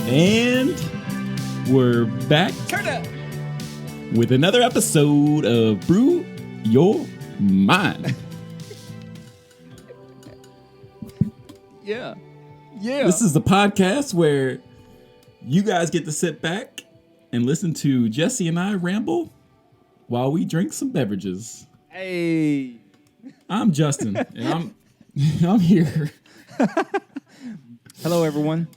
And we're back Turn up. with another episode of Brew Your Mind. Yeah. This is the podcast where you guys get to sit back and listen to Jesse and I ramble while we drink some beverages. Hey. I'm Justin, and I'm here. Hello, everyone.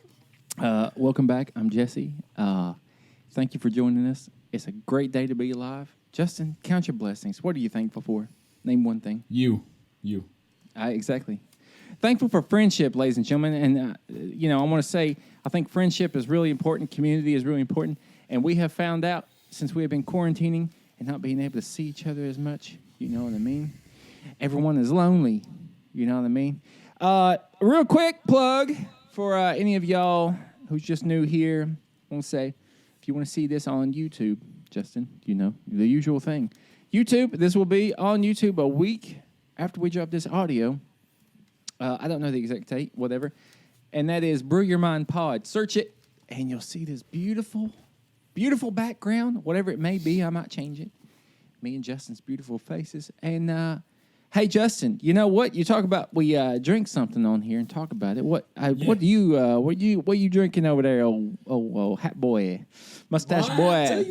Welcome back. I'm Jesse. Thank you for joining us. It's a great day to be alive. Justin, count your blessings. What are you thankful for? Name one thing. You. Exactly. Thankful for friendship, ladies and gentlemen. And, I want to say I think friendship is really important. Community is really important. And we have found out since we have been quarantining and not being able to see each other as much, you know what I mean? Everyone is lonely, you know what I mean? Real quick plug for any of y'all who's just new here. I want to say, if you want to see this on YouTube, Justin, you know, the usual thing. YouTube, this will be on YouTube a week after we drop this audio. I don't know the exact date, whatever. And that is Brew Your Mind Pod. Search it, and you'll see this beautiful, beautiful background, whatever it may be. I might change it. Me and Justin's beautiful faces. And, hey, Justin, you know what? You talk about we drink something on here and talk about it. What you drinking over there, old hat boy, mustache boy? I tell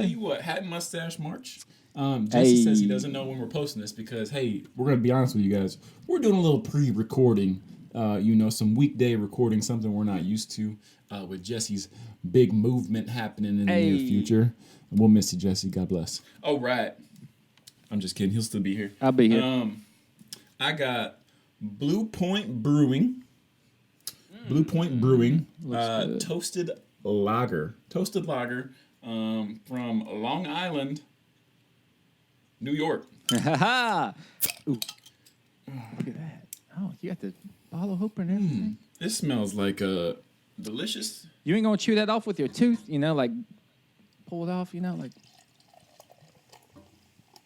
you what. Hat and mustache March. Jesse says he doesn't know when we're posting this because, hey, we're going to be honest with you guys. We're doing a little pre-recording, some weekday recording, something we're not used to with Jesse's big movement happening in the near future. We'll miss you, Jesse. God bless. Oh, right. I'm just kidding. He'll still be here. I'll be here. I got Blue Point Brewing. Blue Point Brewing. Toasted lager. From Long Island, New York. Ooh, look at that. Oh, you got the bottle opener and everything. This smells like delicious. You ain't going to chew that off with your tooth, like pull it off, like.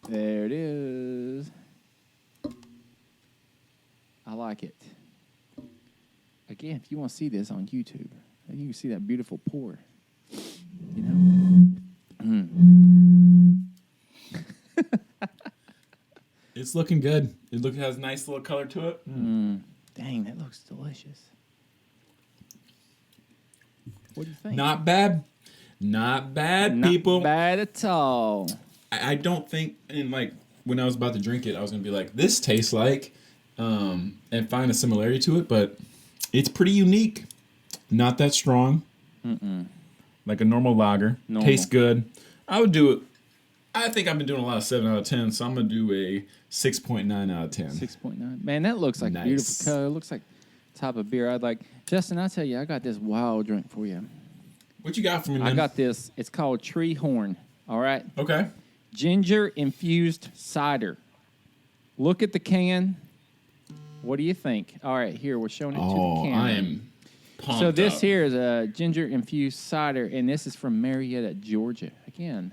There it is. I like it. Again, if you want to see this on YouTube, you can see that beautiful pour. It's looking good. It has a nice little color to it. Dang, that looks delicious. What do you think? Not bad, people. Not bad at all. I don't think, when I was about to drink it, I was going to be like, this tastes like, and find a similarity to it, but it's pretty unique. Not that strong. Like a normal lager. Tastes good. I would do it. I think I've been doing a lot of 7 out of 10, so I'm going to do a 6.9 out of 10. 6.9. Man, that looks like a beautiful color. It looks like the type of beer I'd like. Justin, I tell you, I got this wild drink for you. What you got for me, man? I got this. It's called Tree Horn. All right? Okay. Ginger-infused cider. Look at the can. What do you think? All right, here, we're showing it to the camera. I am pumped So this up. here is a ginger-infused cider, and this is from Marietta, Georgia. Again,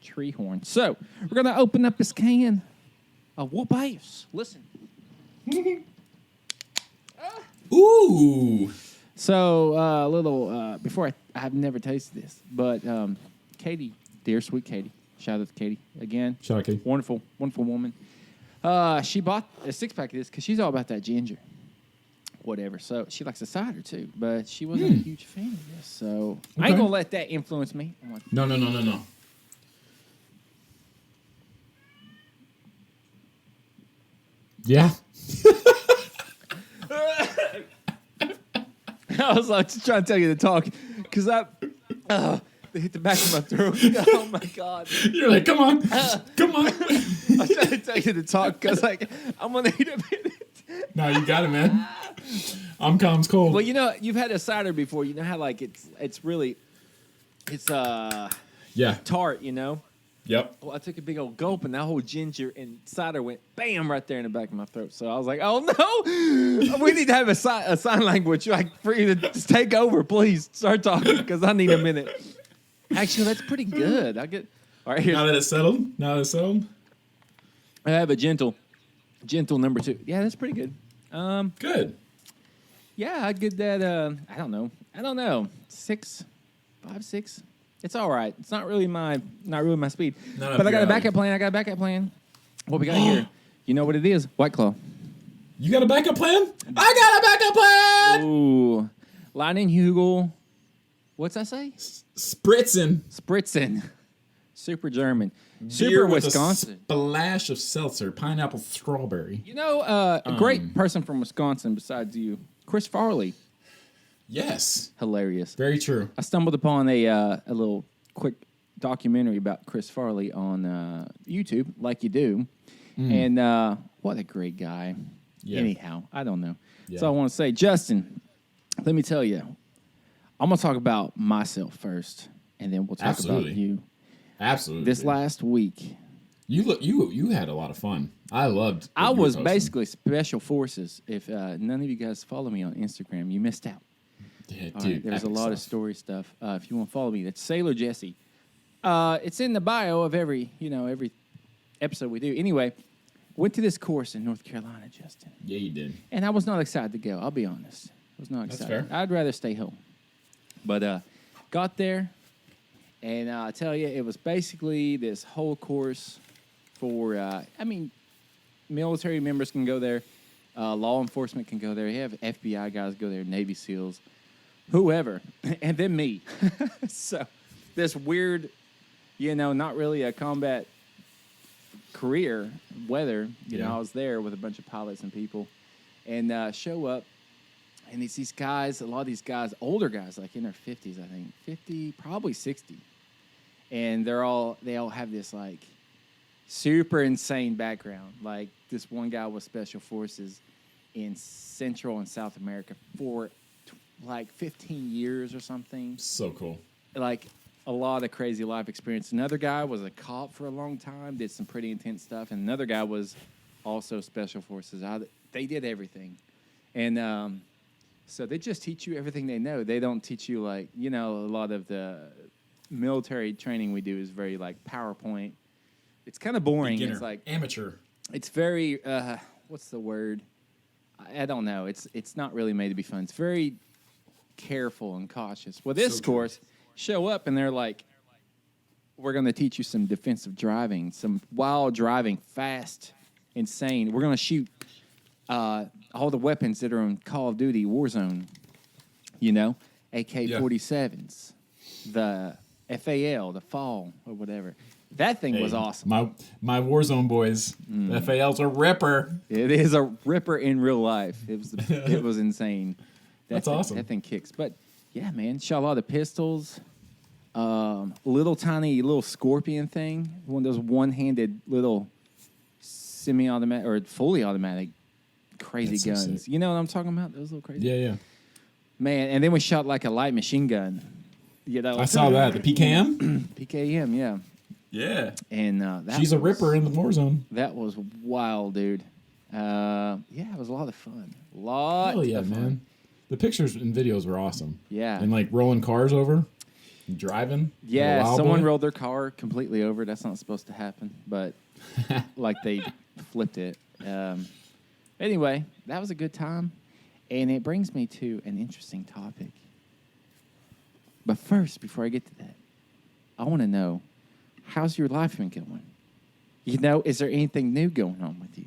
Tree Horn. So we're going to open up this can of whoop ice. Listen. Ooh. So before I've never tasted this, but Katie, dear sweet Katie, shout out to Katie again. Shout out, Katie. Wonderful, wonderful woman. She bought a 6-pack of this because she's all about that ginger. Whatever. So she likes the cider too, but she wasn't a huge fan of this. So I ain't going to let that influence me. No. Yeah. I was like just trying to tell you to talk because they hit the back of my throat. Oh my God. You're like, come on. Come on. I was trying to tell you to talk because I'm going to need a minute. No, you got it, man. I'm calm's cold. Well, you've had a cider before. You know how it's really tart, Yep. Well, I took a big old gulp, and that whole ginger and cider went bam right there in the back of my throat. So I was like, "Oh no, we need to have a sign language for you to just take over, please. Start talking because I need a minute." Actually, that's pretty good. All right. Here's, Now that it's settled. I have a gentle number 2. Yeah, that's pretty good. Good. Yeah, I'd get that. I don't know. 6, 5, 6. It's all right. It's not really my speed. But I got a backup plan. What we got here? You know what it is? White Claw. You got a backup plan? I got a backup plan. Ooh, Leinenkugel. What's that say? Spritzen. Super German. Beer Super with Wisconsin. A splash of seltzer, pineapple, strawberry. You know, a great person from Wisconsin besides you, Chris Farley. Yes. Hilarious. Very true. I stumbled upon a little quick documentary about Chris Farley on YouTube, like you do. And what a great guy. Yeah. Anyhow, I don't know. Yeah. So I want to say, Justin, let me tell you, I'm going to talk about myself first, and then we'll talk about you. Absolutely. This last week. You had a lot of fun. I loved I was basically Special Forces. If none of you guys follow me on Instagram, you missed out. Yeah, dude, right, there's a lot of story stuff. If you want to follow me, that's Sailor Jesse. It's in the bio of every episode we do. Anyway, went to this course in North Carolina, Justin. Yeah, you did. And I was not excited to go. I'll be honest. I was not excited. That's fair. I'd rather stay home. But got there, and I tell you, it was basically this whole course for, military members can go there. Law enforcement can go there. You have FBI guys go there, Navy SEALs, whoever, and then me. So this weird, not really a combat career, weather. I was there with a bunch of pilots and people, and show up, and it's these guys, a lot of these guys, older guys, like in their 50s, I think, 50, probably 60, and they all have this like super insane background. Like this one guy was Special Forces in Central and South America for like 15 years or something. So cool. Like a lot of crazy life experience. Another guy was a cop for a long time, did some pretty intense stuff. And another guy was also Special Forces. They did everything. And so they just teach you everything they know. They don't teach you like, a lot of the military training we do is very like PowerPoint. It's kind of boring. Beginner. It's like amateur. It's very, what's the word? I don't know. It's not really made to be fun. It's very careful and cautious. Well, this course, show up and they're like, we're going to teach you some defensive driving, some wild driving, fast, insane. We're going to shoot all the weapons that are on Call of Duty Warzone, AK-47s, the FAL, the FAL, or whatever. That thing was awesome. My Warzone boys, the FAL's a ripper. It is a ripper in real life. It was insane. That's awesome. That thing kicks. But yeah, man, shot a lot of pistols. Little tiny Scorpion thing. One of those one-handed little semi-automatic or fully automatic crazy guns. So you know what I'm talking about? Those little crazy. Yeah. Man, and then we shot like a light machine gun. I saw that. The PKM. PKM, yeah. Yeah. And she's a ripper in the Warzone. That was wild, dude. It was a lot of fun. Hell yeah, man. The pictures and videos were awesome. Yeah. And like rolling cars over, driving. Yeah, someone rolled their car completely over. That's not supposed to happen, but like they flipped it. Anyway, that was a good time. And it brings me to an interesting topic. But first, before I get to that, I want to know, how's your life been going? Is there anything new going on with you?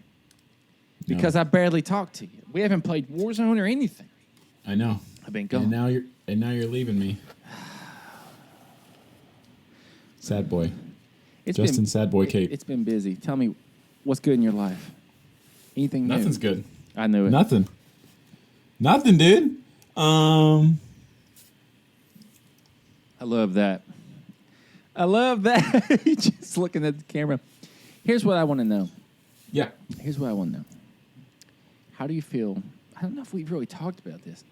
Because I barely talked to you. We haven't played Warzone or anything. I know. I've been gone. And now you're leaving me. Sad boy. Sad boy Kate. It's been busy. Tell me, what's good in your life? Anything new? Nothing's good. I knew it. Nothing, dude. I love that. Just looking at the camera. Here's what I want to know. Yeah. Here's what I want to know. How do you feel? I don't know if we've really talked about this.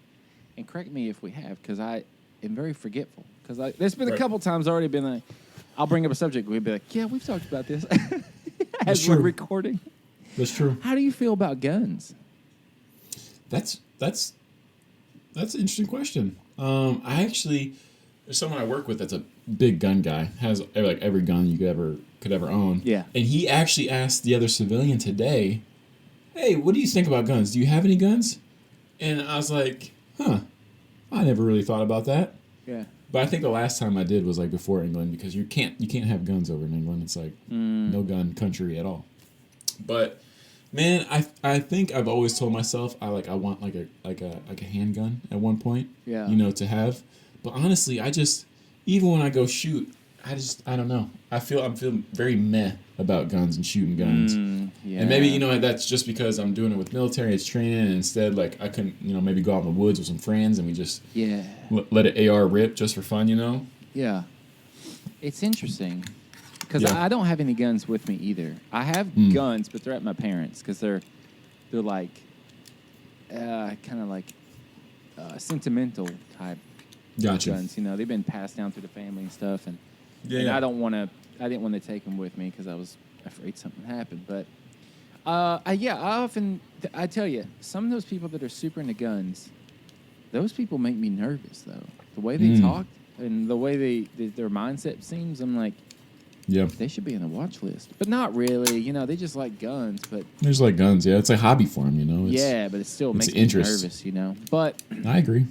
And correct me if we have, because I am very forgetful. Because there's been a couple times already been like, I'll bring up a subject. We'd be like, yeah, we've talked about this. As we're recording. That's true. How do you feel about guns? That's an interesting question. There's someone I work with that's a big gun guy, has like every gun you could ever own. Yeah. And he actually asked the other civilian today, "Hey, what do you think about guns? Do you have any guns?" And I was like, huh, I never really thought about that. Yeah. But I think the last time I did was like before England, because you can't have guns over in England. It's like no gun country at all. But man, I think I've always told myself I want like a handgun at one point. Yeah. You know, to have. But honestly, I just, even when I go shoot, I don't know. I'm feeling very meh about guns and shooting guns. Yeah. And maybe, that's just because I'm doing it with military, it's training, and instead, like, I couldn't, maybe go out in the woods with some friends and we just let it AR rip just for fun, Yeah. It's interesting because Yeah. I don't have any guns with me either. I have guns, but they're at my parents' because they're like kind of like sentimental type Gotcha. guns. They've been passed down through the family and stuff, and Yeah. I didn't want to take them with me because I was afraid something happened. But I tell you, some of those people that are super into guns, those people make me nervous though. The way they talk and the way their mindset seems, I'm like, Yeah. they should be on the watch list. But not really. They just like guns. But There's like guns, yeah. It's a hobby for them, but it still makes me interest. nervous, But I agree.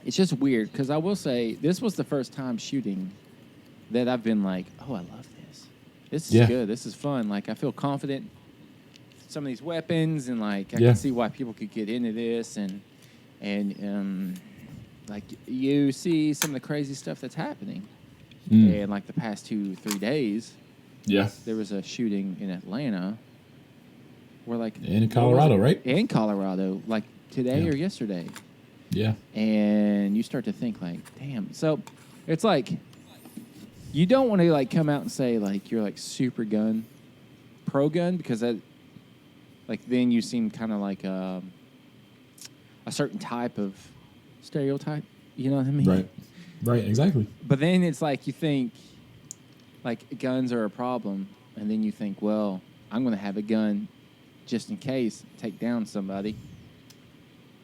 it's just weird because I will say this was the first time shooting that I've been like, oh, I love this. This is good. This is fun. Like, I feel confident in some of these weapons, and like I can see why people could get into this, and like you see some of the crazy stuff that's happening. And like the past 2-3 days, there was a shooting in Atlanta where like in Colorado, right? In Colorado, like today or yesterday. Yeah. And you start to think like, damn. So it's like you don't want to like come out and say like you're like super gun, pro gun, because that like then you seem kind of like a certain type of stereotype. You know what I mean? Right, exactly. But then it's like you think like guns are a problem, and then you think, well, I'm going to have a gun just in case, take down somebody.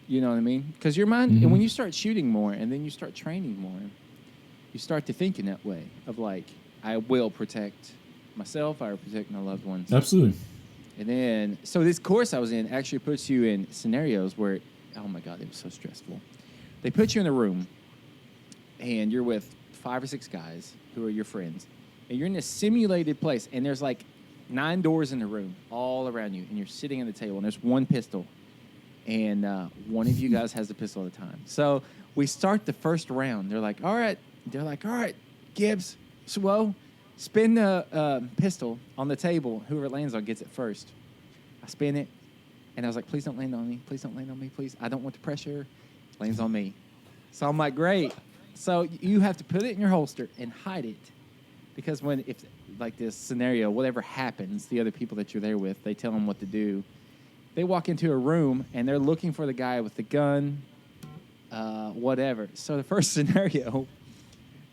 You know what I mean? Because your mind, and when you start shooting more and then you start training more, you start to think in that way of like, I will protect myself, I will protect my loved ones. Absolutely. And then, so this course I was in actually puts you in scenarios where, oh my God, it was so stressful. They put you in a room, and you're with 5 or 6 guys who are your friends, and you're in a simulated place, and there's like 9 doors in the room all around you, and you're sitting at the table, and there's one pistol, and one of you guys has the pistol at a time. So we start the first round. They're like, all right, Gibbs, Swow, spin the pistol on the table. Whoever lands on gets it first. I spin it, and I was like, please don't land on me. Please don't land on me, please. I don't want the pressure. Lands on me. So I'm like, great. So you have to put it in your holster and hide it, because if like this scenario, whatever happens, the other people that you're there with, they tell them what to do. They walk into a room and they're looking for the guy with the gun, whatever. So the first scenario,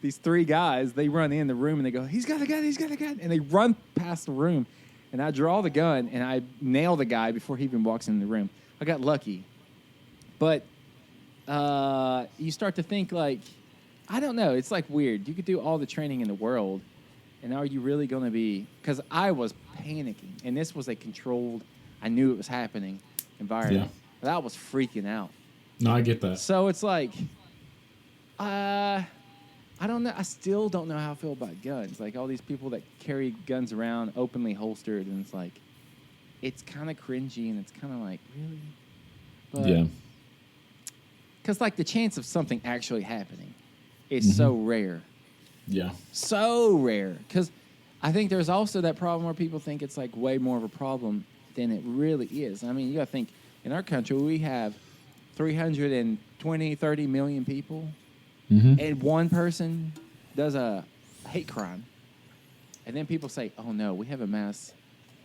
these 3 guys, they run in the room and they go, he's got a gun, he's got a gun. And they run past the room, and I draw the gun and I nail the guy before he even walks in the room. I got lucky. But you start to think like, I don't know. It's like weird. You could do all the training in the world, and are you really going to be? Because I was panicking, and this was a controlled, I knew it was happening environment. Yeah. But I was freaking out. No, I get that. So it's like, I don't know. I still don't know how I feel about guns. Like all these people that carry guns around openly holstered, and it's like, it's kind of cringy, and it's kind of like, really? But, yeah. Because like the chance of something actually happening is so rare. Yeah. So rare. Because I think there's also that problem where people think it's like way more of a problem than it really is. I mean, you got to think, in our country, we have 320, 30 million people, and one person does a hate crime. And then people say, oh no, we have a mass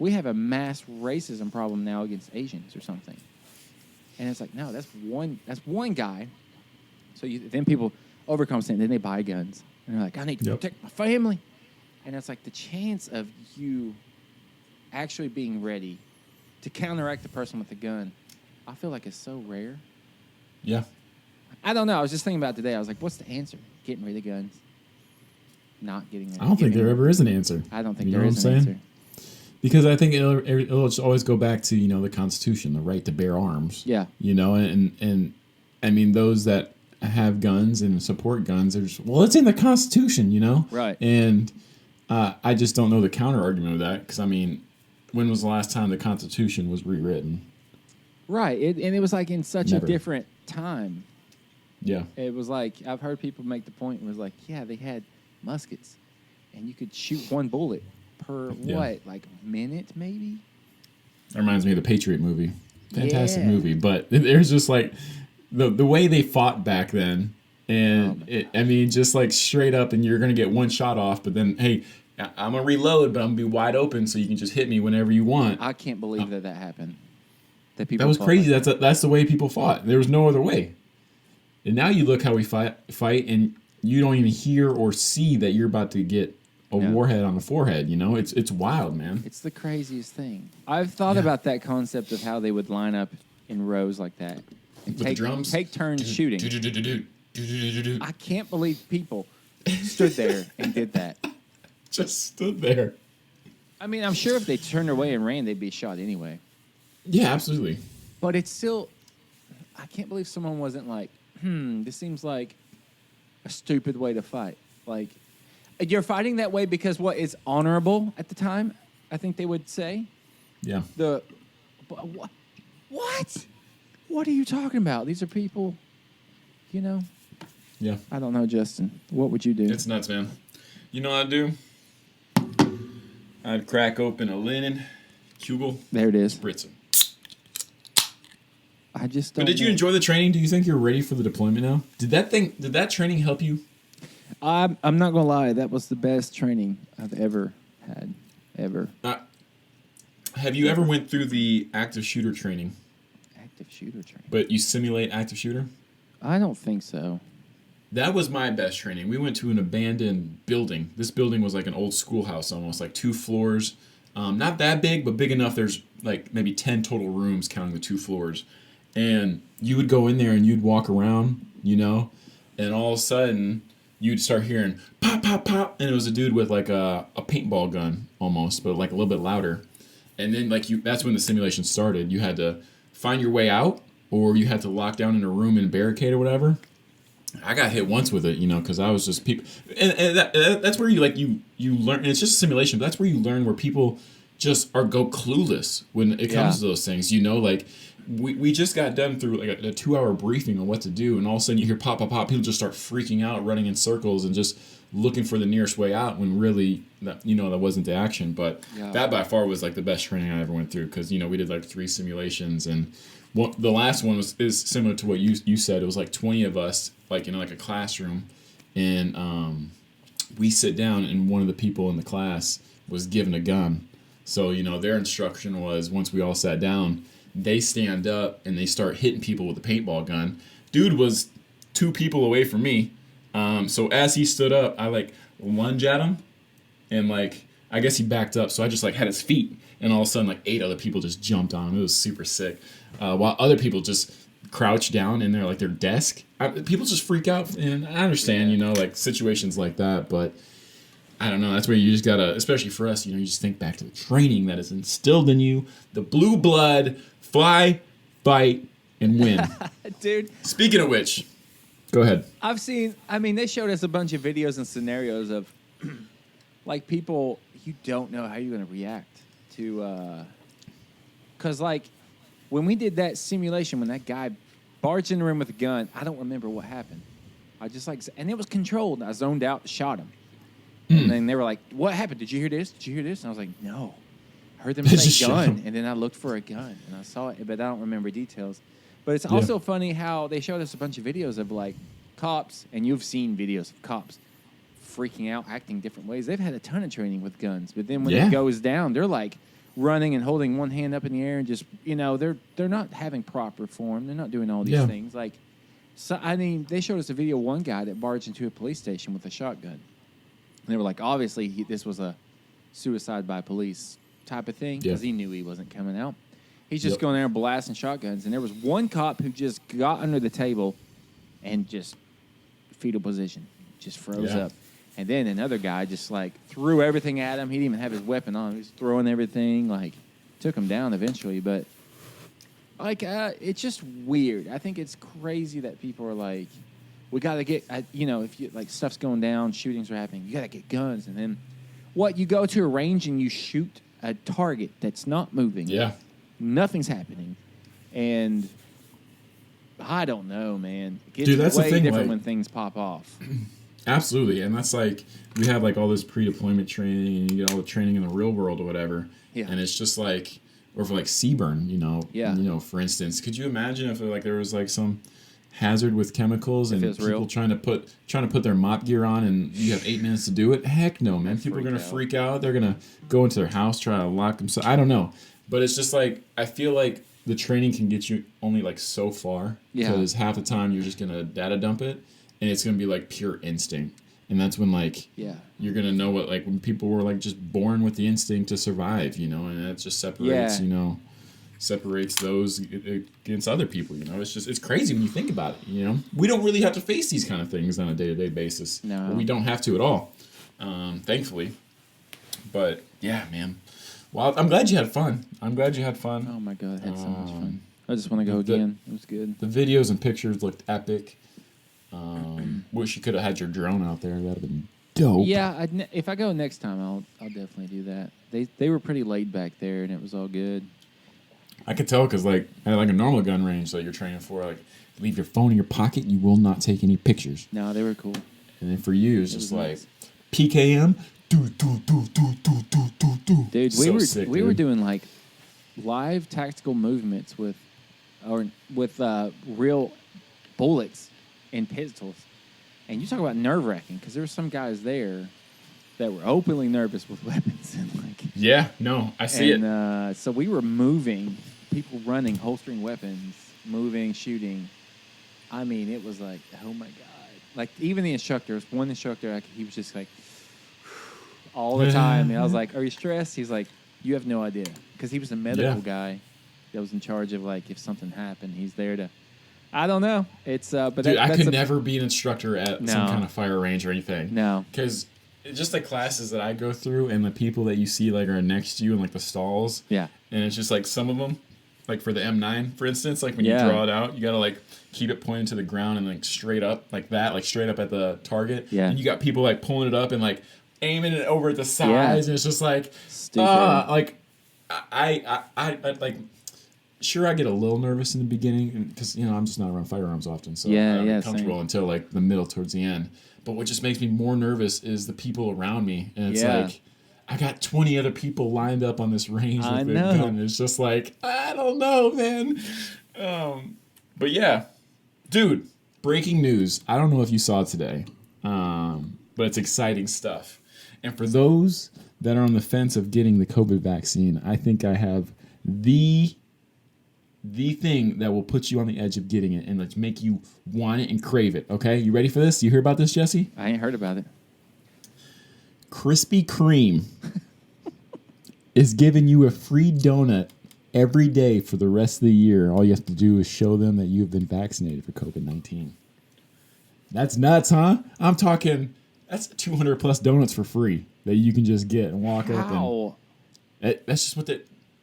racism problem now against Asians or something. And it's like, no, that's one guy. So then people overcompensate, and then they buy guns. And they're like, I need to protect my family. And it's like the chance of you actually being ready to counteract the person with the gun, I feel like it's so rare. Yeah. I don't know. I was just thinking about it today. I was like, what's the answer? Getting rid of guns. Not getting rid of I don't think there ever is an answer. I don't think there is an answer. Because I think it'll just always go back to, the Constitution, the right to bear arms. Yeah. And I mean, those that have guns and support guns, are just, well, it's in the Constitution, Right. And I just don't know the counter argument of that, because, I mean, when was the last time the Constitution was rewritten? Right. And it was like in such Never. a different time. Yeah. It was like, I've heard people make the point, it was like, yeah, they had muskets, and you could shoot one bullet per, like a minute, maybe? That reminds me of the Patriot movie. Fantastic Yeah. movie. But there's just like the way they fought back then. And just like straight up, and you're going to get one shot off. But then, hey, I'm going to reload, but I'm going to be wide open so you can just hit me whenever you want. I can't believe that happened. That was crazy. Like That's the way people fought. There was no other way. And now you look how we fight, and you don't even hear or see that you're about to get a warhead on the forehead. It's wild, man. It's the craziest thing. I've thought about that concept of how they would line up in rows like that and With the drums? take turns shooting. I can't believe people stood there and did that. Just stood there. I mean, I'm sure if they turned away and ran, they'd be shot anyway. Yeah, absolutely. But it's still, I can't believe someone wasn't like, this seems like a stupid way to fight. Like, you're fighting that way because what is honorable at the time, I think they would say. Yeah. What? What are you talking about? These are people, Yeah. I don't know, Justin. What would you do? It's nuts, man. You know what I'd do? I'd crack open a linen Kugel There it is. Spritzer. I just don't But did you know. enjoy the training? Do you think you're ready for the deployment now? Did that training help you? I'm not going to lie. That was the best training I've ever had. Ever. Have you ever went through the active shooter training? Active shooter training. But you simulate active shooter? I don't think so. That was my best training. We went to an abandoned building. This building was like an old schoolhouse almost, like 2 floors. Not that big, but big enough. There's like maybe 10 total rooms counting the 2 floors. And you would go in there and you'd walk around, and all of a sudden you'd start hearing pop, pop, pop. And it was a dude with like a paintball gun almost, but like a little bit louder. And then that's when the simulation started. You had to find your way out, or you had to lock down in a room and barricade or whatever. I got hit once with it, because I was just people, and that's where you learn. And it's just a simulation. But that's where you learn where people just go clueless when it comes to those things. Like we just got done through like a 2-hour briefing on what to do, and all of a sudden you hear pop, pop, pop. People just start freaking out, running in circles, and just looking for the nearest way out. When really, that wasn't the action. But that by far was like the best training I ever went through, because we did like 3 simulations, and the last one is similar to what you said. It was like 20 of us, like in like a classroom, and we sit down, and one of the people in the class was given a gun. So their instruction was, once we all sat down, they stand up and they start hitting people with a paintball gun. Dude was 2 people away from me, so as he stood up, I like lunged at him, and like I guess he backed up, so I just like had his feet, and all of a sudden like 8 other people just jumped on him. It was super sick. While other people just crouch down in their desk. People just freak out, and I understand, like situations like that, but I don't know. That's where you just gotta, especially for us, you just think back to the training that is instilled in you, the blue blood, fly, fight, and win. Dude. Speaking of which, go ahead. They showed us a bunch of videos and scenarios of like people, you don't know how you're going to react to, because like, when we did that simulation, when that guy barged in the room with a gun, I don't remember what happened. I just and it was controlled. I zoned out, shot him. And then they were like, what happened? Did you hear this? Did you hear this? And I was like, no. I heard them say gun, and then I looked for a gun, and I saw it, but I don't remember details. But it's also funny how they showed us a bunch of videos of like cops, and you've seen videos of cops freaking out, acting different ways. They've had a ton of training with guns, but then when it goes down, they're like running and holding one hand up in the air and just, they're not having proper form. They're not doing all these things. Like, so they showed us a video of one guy that barged into a police station with a shotgun. And they were like, obviously, this was a suicide by police type of thing, because he knew he wasn't coming out. He's just going there and blasting shotguns. And there was one cop who just got under the table and just fetal position, just froze up. And then another guy just like threw everything at him. He didn't even have his weapon on. He was throwing everything, like took him down eventually. But like, it's just weird. I think it's crazy that people are like, we got to get, if you like stuff's going down, shootings are happening, you got to get guns. And then you go to a range and you shoot a target that's not moving. Yeah. Nothing's happening. And I don't know, man. It gets Dude, that's way the thing, different like, when things pop off. Absolutely. And that's like, we have like all this pre-deployment training and you get all the training in the real world or whatever. Yeah. And it's just like, or for like Seaburn, Yeah. For instance, could you imagine if like there was like some hazard with chemicals and people real. trying to put their mop gear on and you have 8 minutes to do it? Heck no, man. People are going to freak out. They're going to go into their house, try to lock themselves. I don't know. But it's just like, I feel like the training can get you only like so far. Yeah. Because half the time you're just going to data dump it and it's going to be like pure instinct. And that's when like you're going to know what, like when people were like just born with the instinct to survive, and that just separates, separates those against other people, it's crazy when you think about it, we don't really have to face these kind of things on a day-to-day basis. No. We don't have to at all, thankfully. But yeah, man. Well, I'm glad you had fun. Oh my God, I had so much fun. I just want to go again. It was good. The videos and pictures looked epic. Wish you could have had your drone out there. That'd have been dope. Yeah, if I go next time, I'll definitely do that. They were pretty laid back there, and it was all good. I could tell because like at like a normal gun range that you're training for, like leave your phone in your pocket, you will not take any pictures. No, they were cool. And then for you, it's just like nice. PKM. Dude, So we were doing like live tactical movements with real bullets and pistols. And you talk about nerve-wracking, because there were some guys there that were openly nervous with weapons. And like, yeah, no, I see it. So we were moving, people running, holstering weapons, moving, shooting. I mean, it was like, oh my God. Like, even the instructors, one instructor, he was just like, all the time. And I was like, are you stressed? He's like, you have no idea. Because he was a medical guy that was in charge of, like, if something happened, he's there to... I don't know. It's but dude, I could never be an instructor at some kind of fire range or anything. No, because just the classes that I go through and the people that you see like are next to you in like the stalls. Yeah, and it's just like some of them, like for the M9, for instance, like when you draw it out, you gotta like keep it pointed to the ground and like straight up like that, like straight up at the target. Yeah, and you got people like pulling it up and like aiming it over at the sides, and it's just like like I like. Sure, I get a little nervous in the beginning because I'm just not around firearms often, so I'm not comfortable until like the middle towards the end. But what just makes me more nervous is the people around me, and it's like I got 20 other people lined up on this range with a gun. It's just like I don't know, man. But yeah, dude, breaking news. I don't know if you saw it today, but it's exciting stuff. And for those that are on the fence of getting the COVID vaccine, I think I have the thing that will put you on the edge of getting it and like make you want it and crave it. Okay, you ready for this? You hear about this, Jesse? I ain't heard about it. Krispy Kreme is giving you a free donut every day for the rest of the year. All you have to do is show them that you have been vaccinated for COVID-19. That's nuts, huh? I'm talking, that's 200 plus donuts for free that you can just get and walk up and... That's just what they're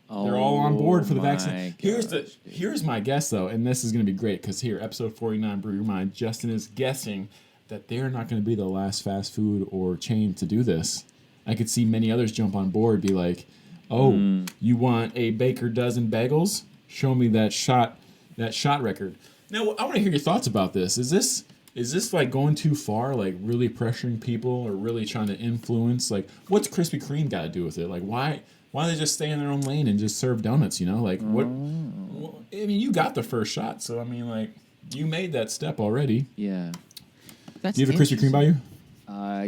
all on board for the vaccine. Here's my guess, though, and this is going to be great because here, episode 49, Brew Your Mind, Justin is guessing that they're not going to be the last fast food or chain to do this. I could see many others jump on board, be like, "Oh, you want a baker dozen bagels? Show me that shot record." Now, I want to hear your thoughts about this. Is this like going too far, like really pressuring people or really trying to influence? Like, what's Krispy Kreme got to do with it? Like, why don't they just stay in their own lane and just serve donuts, Like, what? I mean, you got the first shot, so, I mean, like, you made that step already. Yeah. Do you have a Krispy Kreme by you?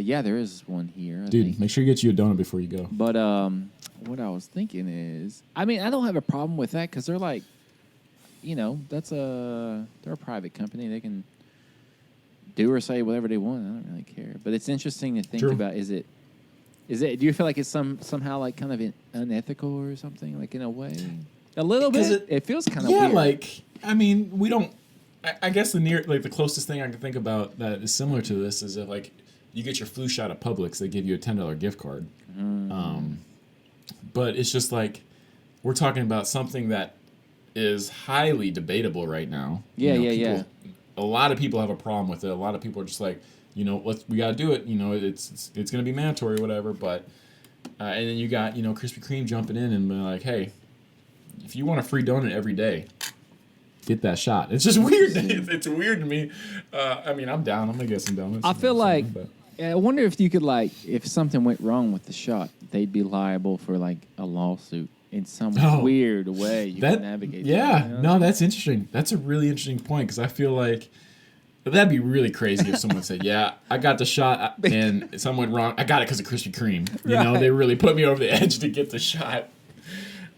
Yeah, there is one here, I Dude, think. make sure you get you a donut before you go. But what I was thinking is, I mean, I don't have a problem with that because they're like, they're a private company. They can do or say whatever they want. I don't really care. But it's interesting to think about, is it, do you feel like it's somehow like kind of unethical or something, like in a way? A little bit. It feels kind of weird. Yeah, like, I mean, we don't, I guess the closest thing I can think about that is similar to this is if like you get your flu shot at Publix, they give you a $10 gift card. But it's just like, we're talking about something that is highly debatable right now. Yeah, people, a lot of people have a problem with it. A lot of people are just like, we got to do it. It's going to be mandatory or whatever. But and then you got, Krispy Kreme jumping in and being like, hey, if you want a free donut every day, get that shot. It's just weird. It's weird to me. I'm down. I'm going to get some donuts. I feel like, I wonder if you could, if something went wrong with the shot, they'd be liable for, a lawsuit in some weird way you can navigate. Yeah. No, that's interesting. That's a really interesting point, because I feel like that'd be really crazy if someone said, yeah, I got the shot and something went wrong. I got it because of Krispy Kreme. They really put me over the edge to get the shot.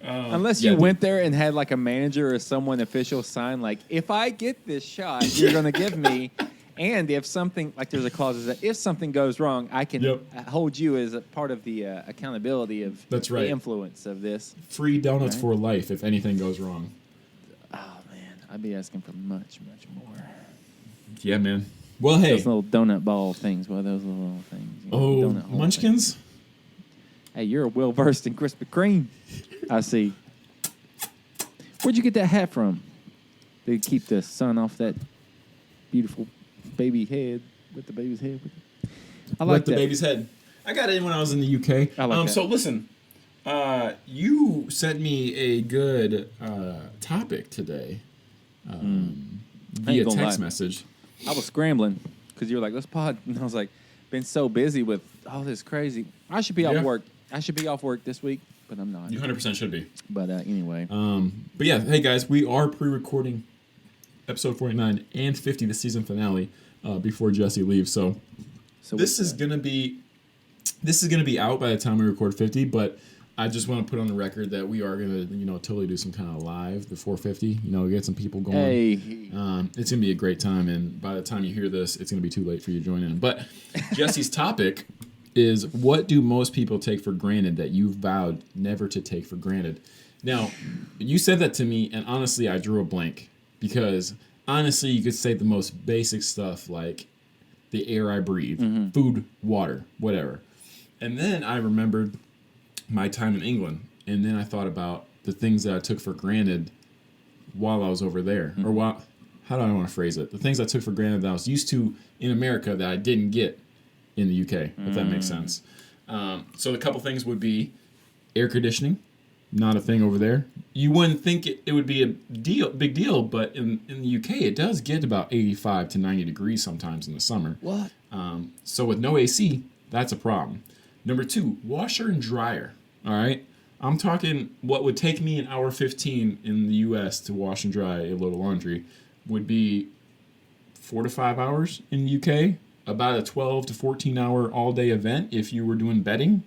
Unless you went there and had a manager or someone official sign, if I get this shot, you're going to give me, and if something, there's a clause that if something goes wrong, I can hold you as a part of the accountability of the influence of this. Free donuts for life if anything goes wrong. Oh, man. I'd be asking for much, much more. Yeah, man. Well, hey. Those little donut ball things. Well, those little things. Munchkins? Things. Hey, you're well-versed in Krispy Kreme. I see. Where'd you get that hat from? To keep the sun off that beautiful baby head with the baby's head. I like with the baby's head. I got it when I was in the UK. I like that. So listen, you sent me a good topic today via text message. I was scrambling because you were like, let's pod. And I was like, been so busy with all this crazy. I should be off work. I should be off work this week, but I'm not. You 100% should be. But anyway. But yeah, hey guys, we are pre-recording episode 49 and 50, the season finale, before Jesse leaves. So this is gonna be out by the time we record 50. But I just want to put on the record that we are gonna totally do some kind of live before 50. Get some people going. Hey. It's gonna be a great time, and by the time you hear this, it's gonna be too late for you to join in. But Jesse's topic is, what do most people take for granted that you've vowed never to take for granted? Now, you said that to me, and honestly, I drew a blank. Because, honestly, you could say the most basic stuff like the air I breathe, food, water, whatever. And then I remembered my time in England. And then I thought about the things that I took for granted while I was over there. Or how do I want to phrase it? The things I took for granted that I was used to in America that I didn't get in the UK, if that makes sense. So a couple things would be air conditioning. Not a thing over there. You wouldn't think it would be a big deal, but in the UK, it does get about 85 to 90 degrees sometimes in the summer. What? So with no AC, that's a problem. Number 2, washer and dryer. All right? I'm talking what would take me an hour 15 in the US to wash and dry a load of laundry would be 4 to 5 hours in the UK. About a 12 to 14 hour all-day event if you were doing bedding.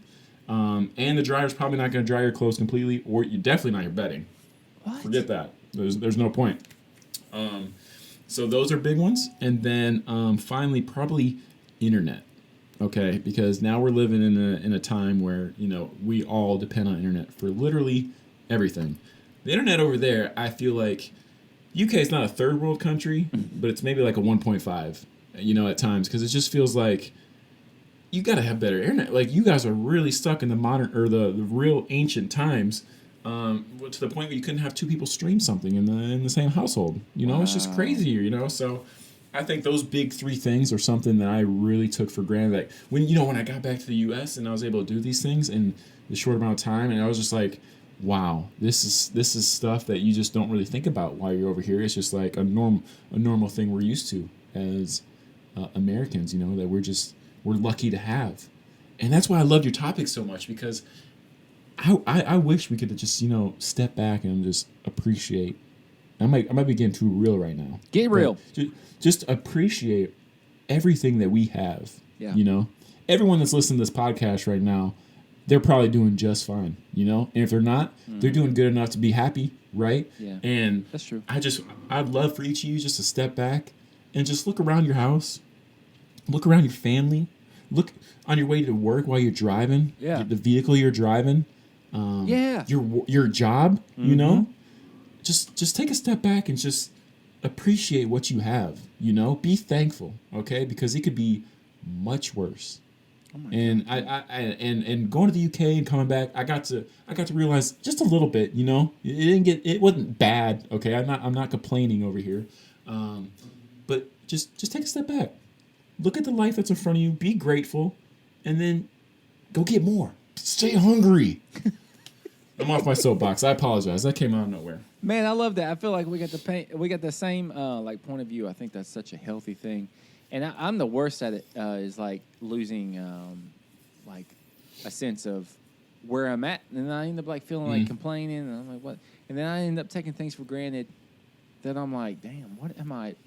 And the dryer's probably not going to dry your clothes completely, or you're definitely not your bedding. What? Forget that. There's no point. So those are big ones. And then finally, probably internet. Okay, because now we're living in a time where we all depend on internet for literally everything. The internet over there, I feel like UK is not a third world country, but it's maybe like a 1.5. At times, because it just feels like you got to have better internet. Like, you guys are really stuck in the modern, or the real ancient times, to the point where you couldn't have 2 people stream something in the same household. Wow. It's just crazier, So I think those big 3 things are something that I really took for granted. Like, when I got back to the U.S. and I was able to do these things in a short amount of time, and I was just like, wow, this is stuff that you just don't really think about while you're over here. It's just like a normal thing we're used to as Americans, that we're lucky to have. And that's why I loved your topic so much, because I wish we could just, step back and just appreciate. I might be getting too real right now. Get real. Just appreciate everything that we have. Yeah. Everyone that's listening to this podcast right now, they're probably doing just fine, And if they're not, they're doing good enough to be happy, right? Yeah. And that's true. I'd love for each of you just to step back and just look around your house. Look around your family. Look on your way to work while you're driving. Yeah. The vehicle you're driving. Your job. Just take a step back and just appreciate what you have. Be thankful. Okay, because it could be much worse. Oh my And God. and going to the UK and coming back, I got to realize just a little bit, it wasn't bad. Okay, I'm not complaining over here, but just take a step back, look at the life that's in front of you, be grateful, and then go get more. Stay hungry. I'm off my soapbox. I apologize. That came out of nowhere. Man, I love that. I feel like we got the same point of view. I think that's such a healthy thing, and I'm the worst at it. Is like losing like a sense of where I'm at, and then I end up like feeling like complaining, and I'm like, what? And then I end up taking things for granted. That I'm like, damn,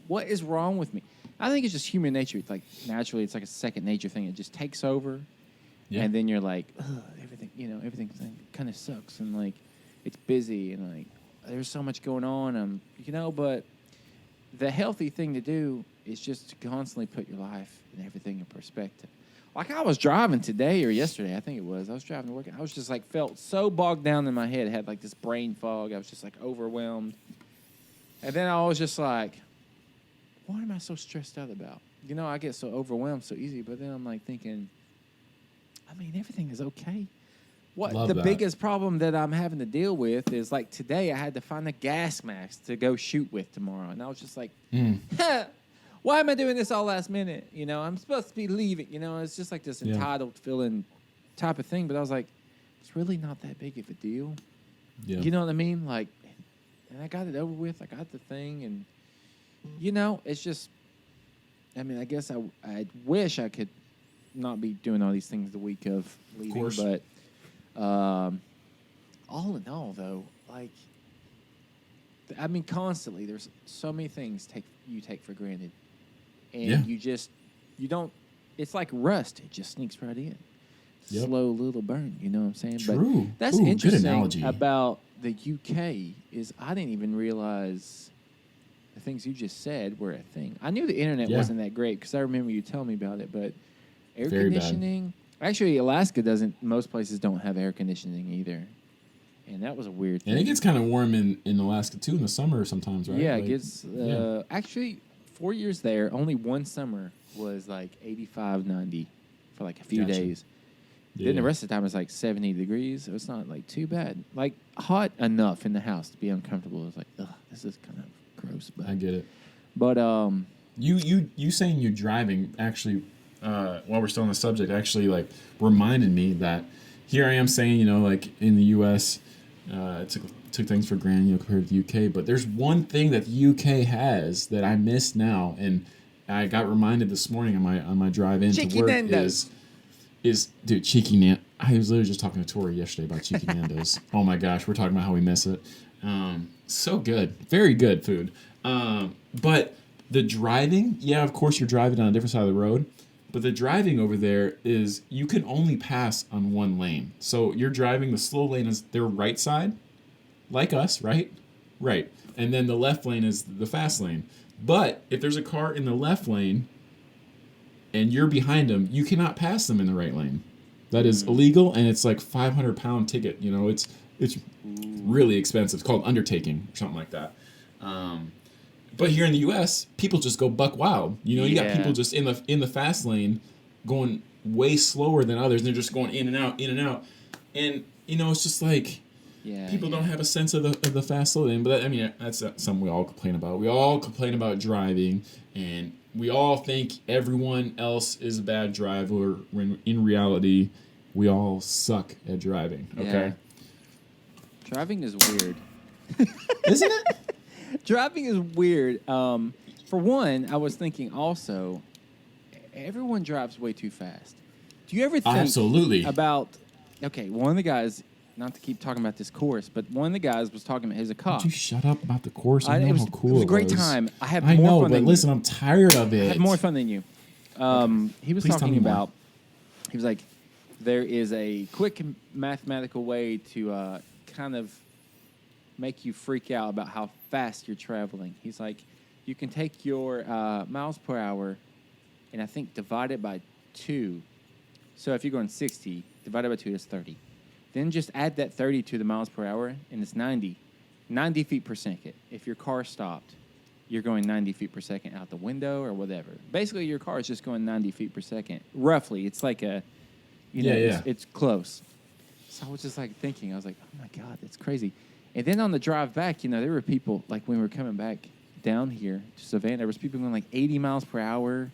what is wrong with me? I think it's just human nature. It's like naturally, it's like a second nature thing. It just takes over, and then you're like, ugh, everything kind of sucks, and like it's busy, and like there's so much going on, but the healthy thing to do is just to constantly put your life and everything in perspective. Like I was driving today or yesterday, I think it was. I was driving to work. I was just like felt so bogged down in my head. I had like this brain fog. I was just like overwhelmed. And then I was just like, what am I so stressed out about? I get so overwhelmed so easy, but then I'm like thinking, everything is okay. Love the that. biggest problem that I'm having to deal with is like today I had to find a gas mask to go shoot with tomorrow. And I was just like, why am I doing this all last minute? I'm supposed to be leaving. It's just like this entitled feeling type of thing. But I was like, it's really not that big of a deal. Yeah. You know what I mean? Like, and I got it over with. I got the thing. And, it's just, I guess I wish I could not be doing all these things the week of leaving. Of course. But all in all, though, like, constantly there's so many things you take for granted, and you don't. It's like rust; it just sneaks right in. Yep. Slow little burn. You know what I'm saying? True. But that's Ooh, good interesting analogy. about the UK is I didn't even realize the things you just said were a thing. I knew the internet wasn't that great because I remember you telling me about it, but air Very conditioning. Bad. Actually, Alaska doesn't. Most places don't have air conditioning either, and that was a weird thing. And it gets kind of warm in Alaska too in the summer sometimes, right? Yeah, it gets. Actually, 4 years there, only one summer was like 85, 90 for like a few days. Yeah. Then the rest of the time it's like 70 degrees. So it's not like too bad. Like hot enough in the house to be uncomfortable. It's like, ugh, this is kind of gross. But I get it. But you saying you're driving actually. While we're still on the subject, actually, like, reminded me that here I am saying, like, in the U.S., took things for granted, compared to the UK. But there's one thing that the UK has that I miss now, and I got reminded this morning on my drive in to work is dude, Cheeky Nan. I was literally just talking to Tori yesterday about Cheeky Nando's. Oh my gosh, we're talking about how we miss it. So good, very good food. But the driving, of course you're driving on a different side of the road. But the driving over there is you can only pass on one lane. So you're driving, the slow lane is their right side, like us, right? Right. And then the left lane is the fast lane. But if there's a car in the left lane and you're behind them, you cannot pass them in the right lane. That is illegal, and it's like £500 ticket. It's really expensive. It's called undertaking or something like that. But here in the U.S., people just go buck wild. You got people just in the fast lane going way slower than others. And they're just going in and out, and it's just like people don't have a sense of the fast slow lane. But that's something we all complain about. We all complain about driving, and we all think everyone else is a bad driver. When in reality, we all suck at driving. Okay, driving is weird, isn't it? Driving is weird. For one, I was thinking also, everyone drives way too fast. Do you ever think about, one of the guys, not to keep talking about this course, but one of the guys was talking about, he was a cop. Would you shut up about the course? I know how cool it was. It was a great time. I had more fun but than listen, you. I'm tired of it. I had more fun than you. He was talking about, he was like, there is a quick mathematical way to kind of make you freak out about how fast you're traveling. He's like, you can take your miles per hour and I think divide it by 2. So if you're going 60, divided by 2 is 30. Then just add that 30 to the miles per hour and it's 90. 90 feet per second if your car stopped. you're going 90 feet per second out the window or whatever. Basically, your car is just going 90 feet per second, roughly. It's like a, it's close. So I was just like thinking, I was like, oh my God, that's crazy. And then on the drive back, there were people, like when we were coming back down here to Savannah, there was people going like 80 miles per hour,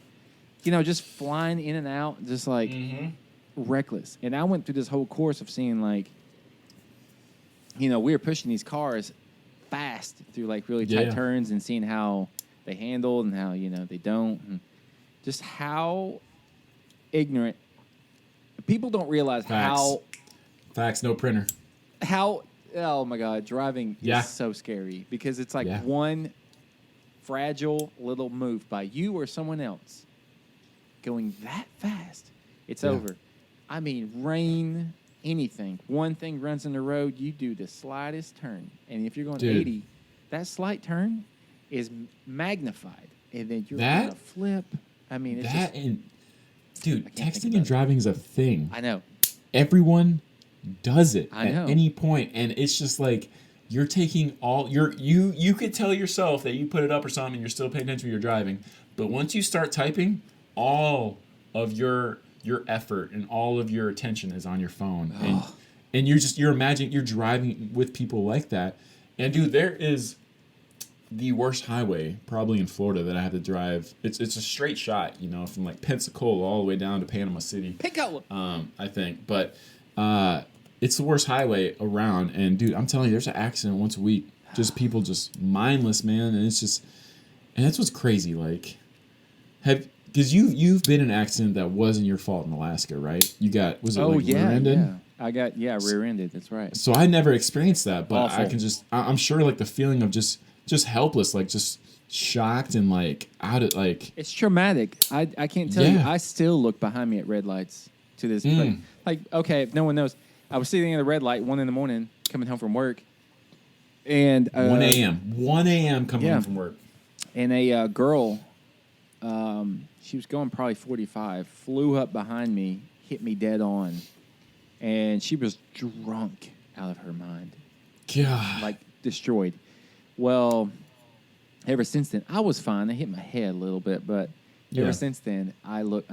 just flying in and out, just like reckless. And I went through this whole course of seeing like, we were pushing these cars fast through like really tight turns and seeing how they handled and how, they don't. And just how ignorant. People don't realize how... Facts, no printer. Oh my God, driving is so scary because it's like one fragile little move by you or someone else going that fast. It's over. I mean, rain, anything. One thing runs in the road, you do the slightest turn. And if you're going 80, that slight turn is magnified. And then you're going to flip. I mean, it's texting and driving is a thing. I know. Everyone does it at any point, and it's just like you're taking all you could tell yourself that you put it up or something and you're still paying attention when you're driving, but once you start typing, all of your effort and all of your attention is on your phone. And you're imagining you're driving with people like that. And dude, there is the worst highway probably in Florida that I have to drive. It's a straight shot, from like Pensacola all the way down to Panama City. I think, but it's the worst highway around. And dude, I'm telling you, there's an accident once a week. Just people just mindless, man. And and that's what's crazy. Like, because you've been in an accident that wasn't your fault in Alaska, right? You got rear-ended? Yeah. I got rear-ended. That's right. So I never experienced that, but Awful. I can I'm sure like the feeling of just helpless, like just shocked and like out of like. It's traumatic. I can't tell you. I still look behind me at red lights to this day. Like, okay, if no one knows, I was sitting at a red light 1 a.m. coming home from work, and 1 a.m. coming home from work, and a girl, she was going probably 45, flew up behind me, hit me dead on, and she was drunk out of her mind, like destroyed. Well, ever since then, I was fine. I hit my head a little bit, but ever since then, I look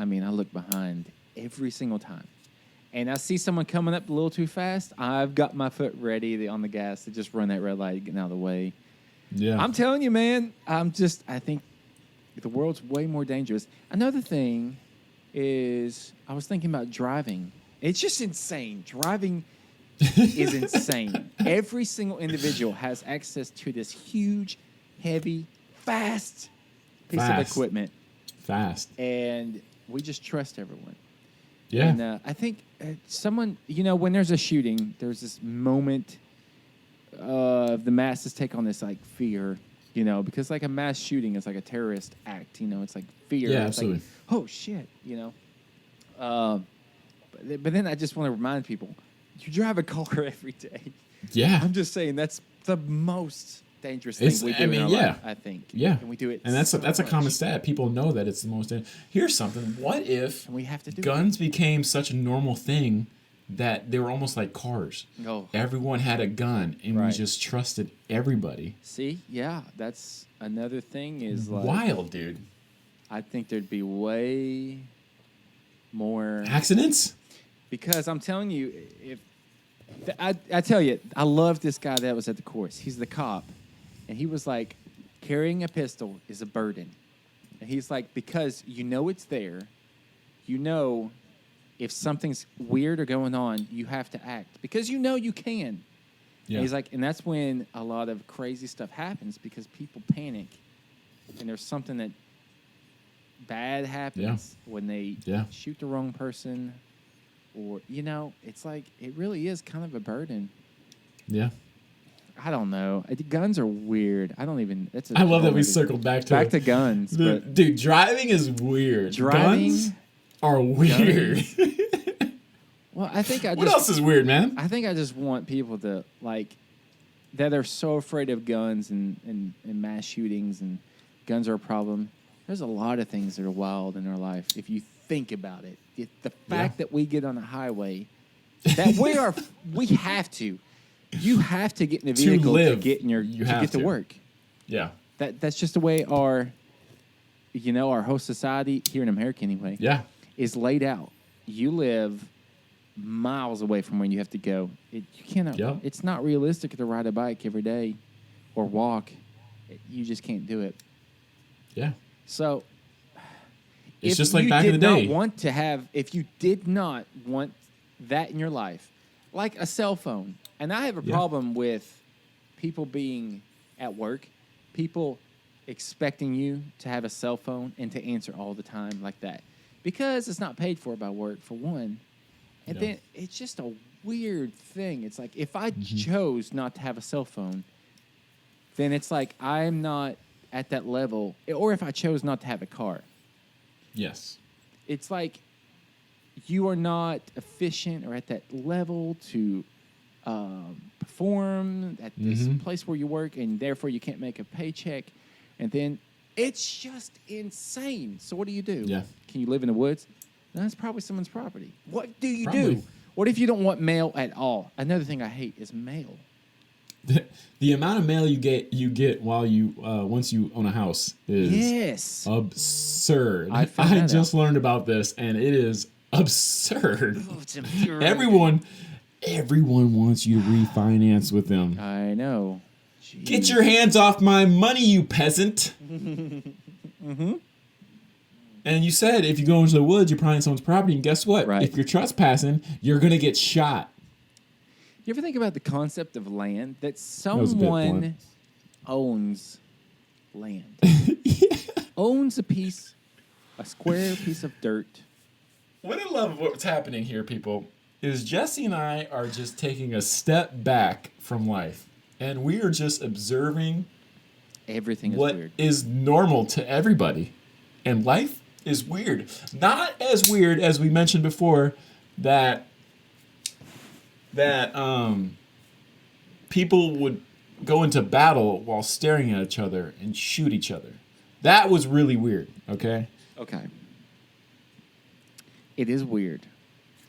behind every single time. And I see someone coming up a little too fast, I've got my foot ready on the gas to just run that red light, getting out of the way. Yeah. I'm telling you, man, I think the world's way more dangerous. Another thing is I was thinking about driving. It's just insane. Driving is insane. Every single individual has access to this huge, heavy, fast piece of equipment. And we just trust everyone. Yeah. And I think someone, when there's a shooting, there's this moment of the masses take on this, like, fear, because, like, a mass shooting is like a terrorist act, it's like fear. Yeah, it's absolutely. Like, oh, shit, But then I just want to remind people, you drive a car every day. Yeah. I'm just saying that's the most dangerous thing we do in our life, I think. Yeah. And we do it and that's a common stat. People know that it's the most dangerous. Here's something. What if guns became such a normal thing that they were almost like cars? Oh. Everyone had a gun, and we just trusted everybody. See? Yeah. That's another thing is like... Wild, dude. I think there'd be way more... accidents? Because I'm telling you, I tell you, I love this guy that was at the course. He's the cop. And he was like, carrying a pistol is a burden. And he's like, because it's there. If something's weird or going on, you have to act. Because you can. Yeah. And he's like, and that's when a lot of crazy stuff happens because people panic. And there's something that bad happens when they shoot the wrong person. Or, it's like, it really is kind of a burden. Yeah. I don't know. Guns are weird. I love that we circled back to guns. Dude, driving is weird. Guns are weird. Well, I think what else is weird, man? I think I just want people to, like, that are so afraid of guns and mass shootings and guns are a problem. There's a lot of things that are wild in our life if you think about it. The fact that we get on a highway, that we have to. You have to get in a vehicle to get to work. Yeah. That's just the way our whole society here in America anyway. Yeah. Is laid out. You live miles away from where you have to go. You cannot. Yep. It's not realistic to ride a bike every day or walk. You just can't do it. Yeah. So it's just like back in the day. If you did not want that in your life, like a cell phone, and I have a problem with people being at work, people expecting you to have a cell phone and to answer all the time like that. Because it's not paid for by work, for one. And then it's just a weird thing. It's like if I chose not to have a cell phone, then it's like I'm not at that level. Or if I chose not to have a car. Yes. It's like you are not efficient or at that level to perform at this place where you work, and therefore you can't make a paycheck. And then it's just insane. So what do you do? Yeah. Can you live in the woods? No, that's probably someone's property. What do you do? What if you don't want mail at all? Another thing I hate is mail. The amount of mail you get while you once you own a house is absurd. I just learned about this, and it is absurd. Oh, it's infuriating. Everyone wants you to refinance with them. I know. Jeez. Get your hands off my money, you peasant. And you said if you go into the woods, you're probably on someone's property, and guess what? Right. If you're trespassing, you're going to get shot. You ever think about the concept of land? That someone owns land. Owns a square piece of dirt. What I love of what's happening here, people, is Jesse and I are just taking a step back from life. And we are just observing everything is what weird. Is normal to everybody. And life is weird. Not as weird as we mentioned before that people would go into battle while staring at each other and shoot each other. That was really weird, okay? Okay. It is weird,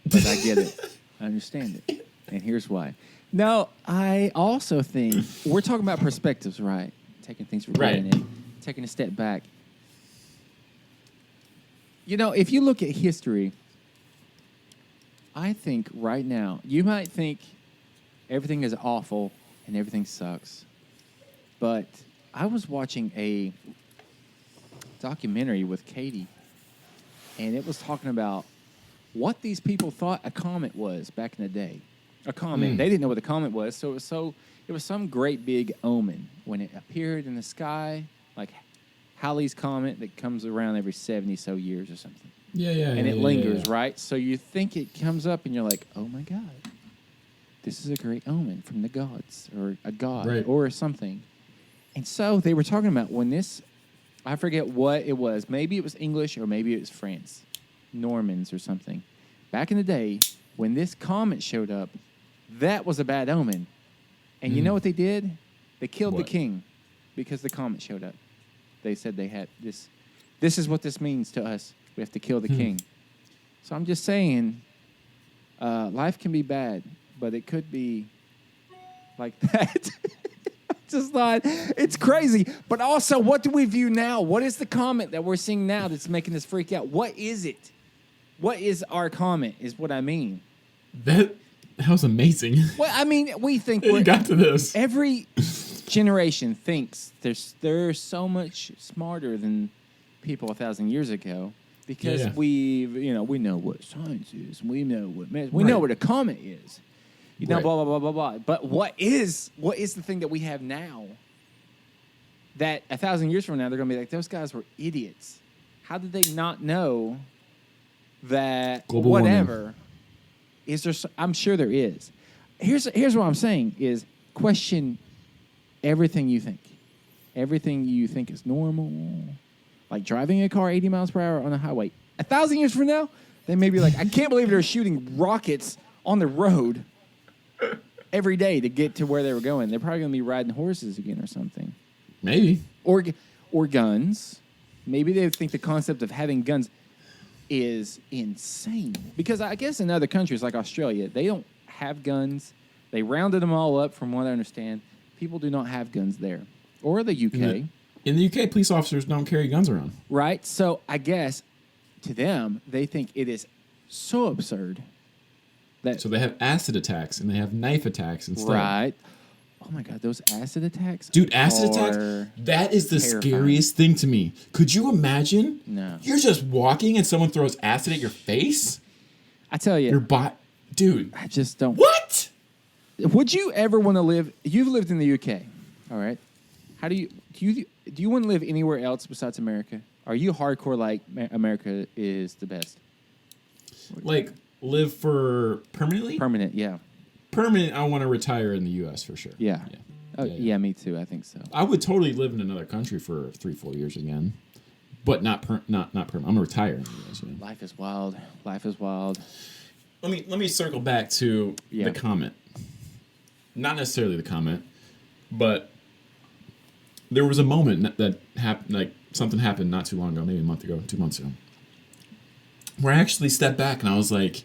but I get it. I understand it. And here's why. No, I also think we're talking about perspectives, right? Taking things for granted, taking a step back. You know, if you look at history, I think right now, you might think everything is awful and everything sucks. But I was watching a documentary with Katie, and it was talking about what these people thought a comet was back in the day. A comet. They didn't know what a comet was, so it was some great big omen when it appeared in the sky, like Halley's Comet that comes around every 70 so years or something. And it lingers, right? So you think it comes up and you're like, oh my God, this is a great omen from the gods or a god or something. And so they were talking about when this, I forget what it was. Maybe it was English or maybe it was France, Normans or something. Back in the day, when this comet showed up, that was a bad omen. And you know what they did? They killed the king because the comet showed up. They said they had this. This is what this means to us. We have to kill the king. So I'm just saying, life can be bad, but it could be like that. Just thought it's crazy. But also, what do we view now? What is the comment that we're seeing now that's making us freak out? What is it? What is our comment? Is what I mean. That was amazing. Well, I mean, we think we got to this. Every generation thinks they're so much smarter than people 1,000 years ago because we know what science is. We know what we know what a comet is. You know, blah blah blah blah blah. But what is the thing that we have now that 1,000 years from now they're going to be like, those guys were idiots? How did they not know that global whatever warming. Is there? I'm sure there is. Here's what I'm saying is question everything you think. Everything you think is normal. Like driving a car 80 miles per hour on a highway. 1,000 years from now, they may be like, I can't believe they're shooting rockets on the road every day to get to where they were going. They're probably going to be riding horses again or something. Maybe. Or guns. Maybe they think the concept of having guns is insane. Because I guess in other countries like Australia, they don't have guns. They rounded them all up from what I understand. People do not have guns there. Or the UK. In the UK, police officers don't carry guns around. Right? So I guess to them, they think it is so absurd that. So they have acid attacks and they have knife attacks instead. Right. Oh my God, those acid attacks? Dude, acid attacks, that is the scariest thing to me. Could you imagine? No. You're just walking and someone throws acid at your face? I tell you. Your bot, dude. I just don't. What? Would you ever want to live? You've lived in the UK, all right? How do you want to live anywhere else besides America? Are you hardcore like America is the best? Like live for permanently? Permanent, yeah. Permanent, I want to retire in the U.S. for sure. Yeah. Yeah. Oh, yeah, me too. I think so. I would totally live in another country for 3-4 years again, but not permanent. I'm gonna retire in the U.S. Yeah. Life is wild. Life is wild. Let me circle back to the comment. Not necessarily the comment, but there was a moment that happened, like something happened not too long ago, maybe a month ago, 2 months ago, where I actually stepped back and I was like,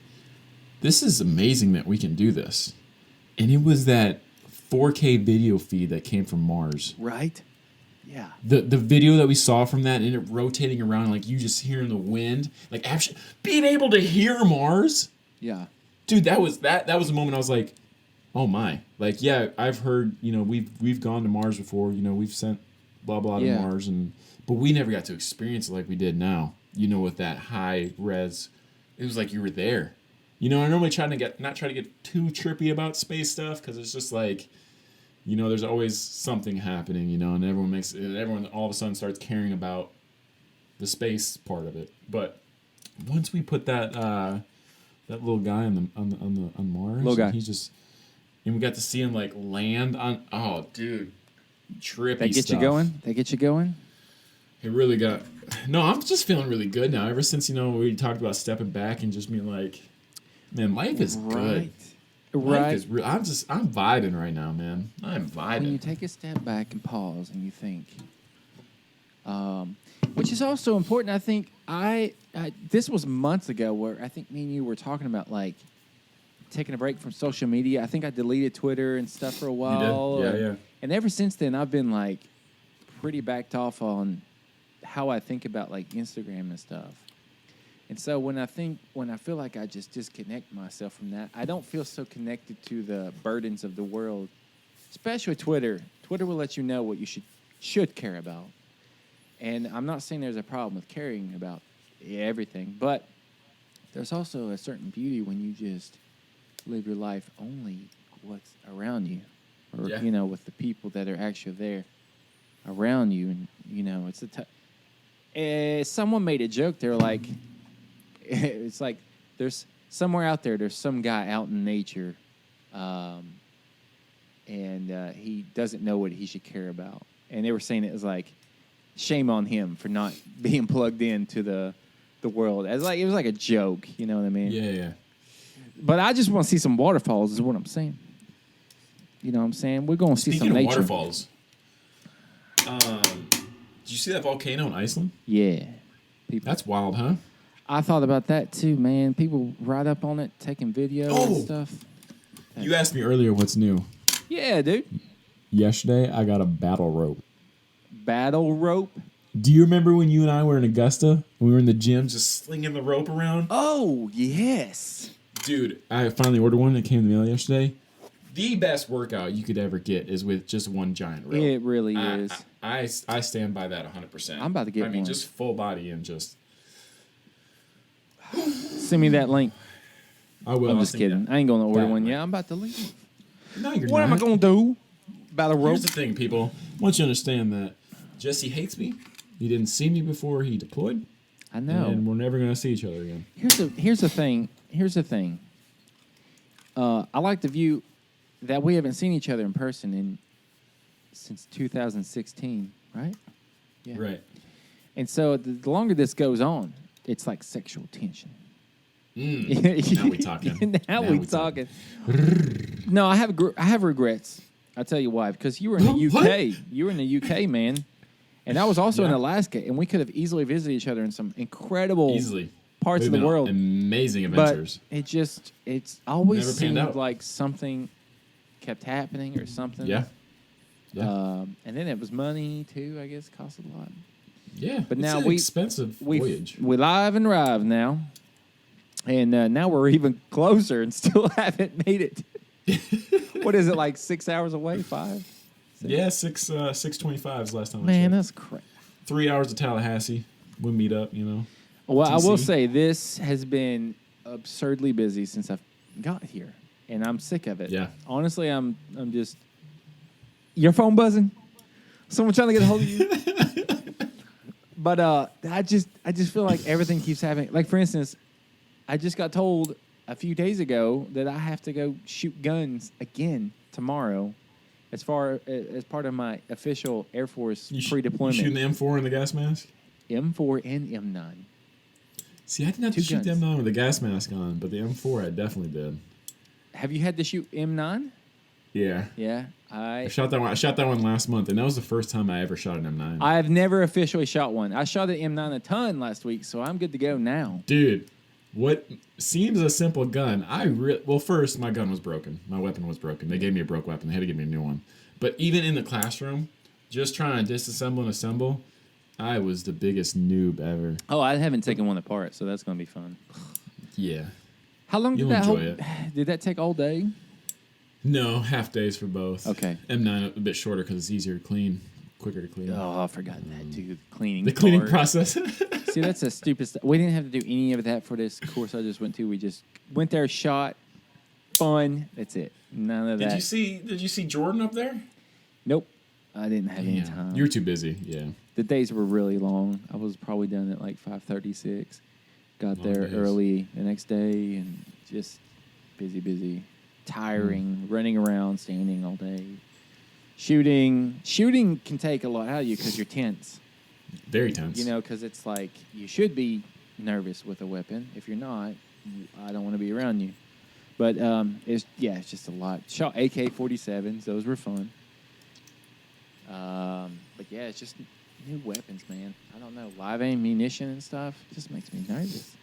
this is amazing that we can do this. And it was that 4K video feed that came from Mars. Right? Yeah. The video that we saw from that and it rotating around, like you just hearing the wind, like actually being able to hear Mars. Yeah. Dude, that was a moment I was like, oh my. Like, yeah, I've heard, we've gone to Mars before, we've sent blah blah to Mars, but we never got to experience it like we did now. With that high res. It was like you were there. I normally not try to get too trippy about space stuff because it's just like, there's always something happening, and everyone all of a sudden starts caring about the space part of it. But once we put that little guy on Mars, little guy, and we got to see him like land on. Oh, dude, trippy. They get you going. They get you going. It really got. No, I'm just feeling really good now. Ever since we talked about stepping back and just being like, man, life is good. Life is real. I'm vibing right now, man. I'm vibing. When you take a step back and pause and you think, which is also important. I think this was months ago where I think me and you were talking about like taking a break from social media. I think I deleted Twitter and stuff for a while. You did? Yeah. And ever since then, I've been like pretty backed off on how I think about like Instagram and stuff. And so when I feel like I just disconnect myself from that, I don't feel so connected to the burdens of the world, especially Twitter. Twitter will let you know what you should care about. And I'm not saying there's a problem with caring about everything, but there's also a certain beauty when you just live your life only what's around you, or with the people that are actually there around you. And it's someone made a joke. They're like, it's like there's somewhere out there's some guy out in nature, and he doesn't know what he should care about. And they were saying it was like, shame on him for not being plugged into the world. It was like a joke, you know what I mean? Yeah. But I just want to see some waterfalls is what I'm saying. You know what I'm saying? We're going to see some nature. Speaking of waterfalls, did you see that volcano in Iceland? Yeah. That's wild, huh? I thought about that too, man. People ride up on it, taking video and stuff. You asked me earlier what's new. Yeah, dude. Yesterday, I got a battle rope. Battle rope? Do you remember when you and I were in Augusta? When we were in the gym just slinging the rope around? Oh, yes. Dude, I finally ordered one. It came in the mail yesterday. The best workout you could ever get is with just one giant rope. It really is. I stand by that 100%. I'm about to get one. I mean, just full body and just... Send me that link. I will. I'm just kidding. I ain't going to order one yet. I'm about to leave. No, you're not. What am I going to do? Battle rope? Here's the thing, people. I want you to understand that Jesse hates me. He didn't see me before he deployed. I know. And we're never going to see each other again. Here's the thing. I like the view that we haven't seen each other in person since 2016, right? Yeah. Right. And so the longer this goes on, it's like sexual tension. Now we talking. now we talking. No, I have regrets. I'll tell you why. Because you were in the UK. What? You were in the UK, man. And I was also in Alaska, and we could have easily visited each other in some incredible parts of the world. Amazing adventures. But it's always Never panned seemed out. like something kept happening or something. Yeah. Yeah. And then it was money too. I guess cost a lot. Yeah, But it's now an expensive voyage. We live and rive now, and now we're even closer and still haven't made it. What is it, like 6 hours away? 5? 6? Yeah, 6:25 is the last time. Man, I that's crazy. 3 hours to Tallahassee. We'll meet up. Well, DC. I will say this has been absurdly busy since I've got here, and I'm sick of it. Yeah. Honestly, I'm just. Your phone buzzing? Someone trying to get a hold of you? But I just feel like everything keeps happening. Like, for instance, I just got told a few days ago that I have to go shoot guns again tomorrow, as part of my official Air Force pre-deployment. You shooting the M4 in the gas mask? M4 and M9. See, I didn't have to shoot the M9 with the gas mask on, but the M4 I definitely did. Have you had to shoot M9? Yeah. Yeah. I shot that one. I shot that one last month, and that was the first time I ever shot an M9. I have never officially shot one. I shot an M9 a ton last week, so I'm good to go now. Dude, what seems a simple gun, well, first, my gun was broken. My weapon was broken. They gave me a broke weapon. They had to give me a new one. But even in the classroom, just trying to disassemble and assemble, I was the biggest noob ever. Oh, I haven't taken one apart, so that's going to be fun. Yeah. How long You'll did that enjoy it. Did that take all day? No, half days for both. Okay. M9 a bit shorter because it's easier to clean, quicker to clean. Oh, I forgot that too. Cleaning. The cleaning part. process. See, that's a stupid stuff. We didn't have to do any of that for this course I just went to. We just went there, shot, fun. That's it. None of that. Did you see Jordan up there? Nope. I didn't have any time. You were too busy. Yeah. The days were really long. I was probably done at like 5:36. Got Long there days. early the next day and just busy, tiring, running around, standing all day. Shooting can take a lot out of you because you're tense. Very tense. Because it's like you should be nervous with a weapon. If you're not, I don't want to be around you. But it's just a lot. Shot AK-47s; those were fun. But yeah, it's just new weapons, man. I don't know, live ammunition and stuff. It just makes me nervous.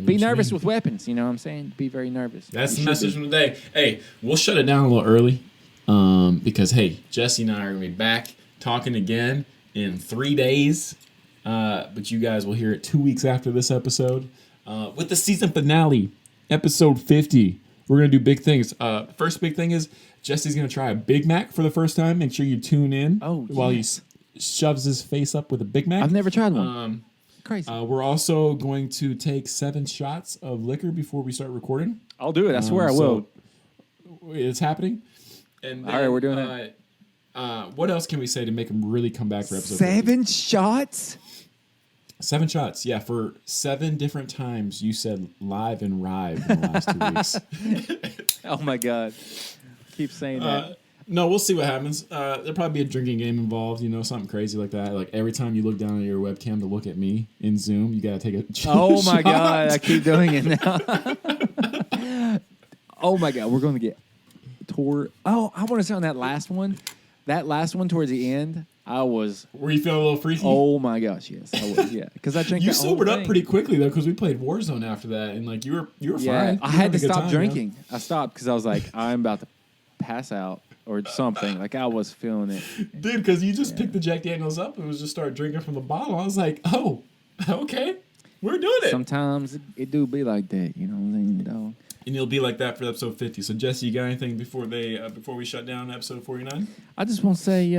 Be nervous with weapons. You know what I'm saying? Be very nervous. That's the message from the day. Hey, we'll shut it down a little early because, hey, Jesse and I are going to be back talking again in 3 days. But you guys will hear it 2 weeks after this episode with the season finale, episode 50. We're going to do big things. First big thing is Jesse's going to try a Big Mac for the first time. Make sure you tune in while he shoves his face up with a Big Mac. I've never tried one. Crazy. We're also going to take 7 shots of liquor before we start recording. I'll do it. I swear I will. It's happening. And then, all right, we're doing it. What else can we say to make him really come back for episode 7 shots? 7 shots, yeah. For 7 different times you said live and rive in the last 2 weeks. Oh, my God. Keep saying that. No, we'll see what happens. There'll probably be a drinking game involved, something crazy like that. Like every time you look down at your webcam to look at me in Zoom, you got to take a Oh, my shot. God. I keep doing it now. Oh, my God. We're going to get tore. Oh, I want to say on that last one. That last one towards the end, I was. Were you feeling a little freaky? Oh, my gosh. Yes, I was. Yeah. Because I drank You that whole sobered up thing. pretty quickly, though, because we played Warzone after that. And, like, you were fine. I had to stop drinking. I stopped because I was like, I'm about to pass out. Or something. Like, I was feeling it. Dude, because you just picked the Jack Daniels up and was just start drinking from the bottle. I was like, oh, okay. We're doing it. Sometimes it do be like that. You know what I'm saying, dog? And it'll be like that for episode 50. So, Jesse, you got anything before we shut down episode 49? I just want to say,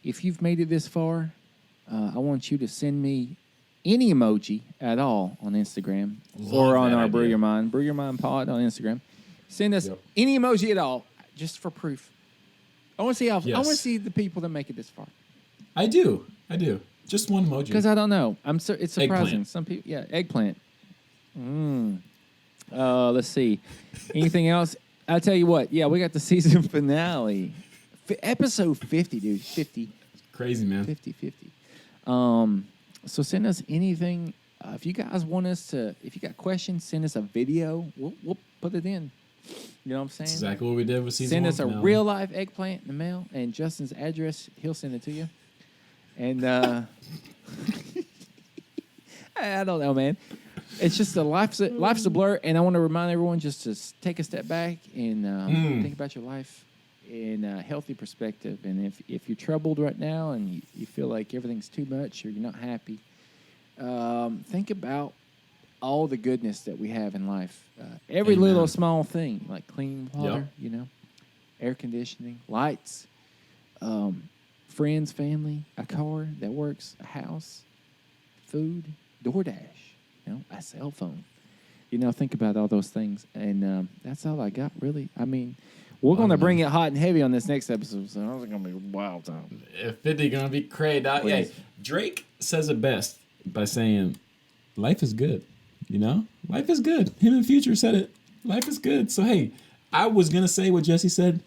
if you've made it this far, I want you to send me any emoji at all on Instagram or on our Brew Your Mind Pod on Instagram. Send us any emoji at all. Just for proof. I want to see I want to see the people that make it this far. I do. Just one emoji. Because I don't know. It's surprising. Eggplant. Some people, eggplant. Let's see. Anything else? I'll tell you what. Yeah, we got the season finale, episode 50, dude. 50. Crazy, man. 50. So send us anything. If you guys want us to, if you got questions, send us a video. We'll put it in. You know what I'm saying? That's exactly what we did with season Send 1 us a finale. real live eggplant in the mail, and Justin's address, he'll send it to you. And I don't know, man. It's just life's a blur, and I want to remind everyone just to take a step back and think about your life. in a healthy perspective. And if you're troubled right now and you feel like everything's too much or you're not happy, think about all the goodness that we have in life. Every Amen. little small thing, like clean water, Yep. Air conditioning, lights, friends, family, a car that works, a house, food, DoorDash, a cell phone. Think about all those things. And that's all I got, really. I mean, we're going to bring it hot and heavy on this next episode, so it's going to be a wild time. 50 going to be crazy. Yeah, Drake says it best by saying, life is good. Life is good. Him and Future said it. Life is good. So, hey, I was going to say what Jesse said,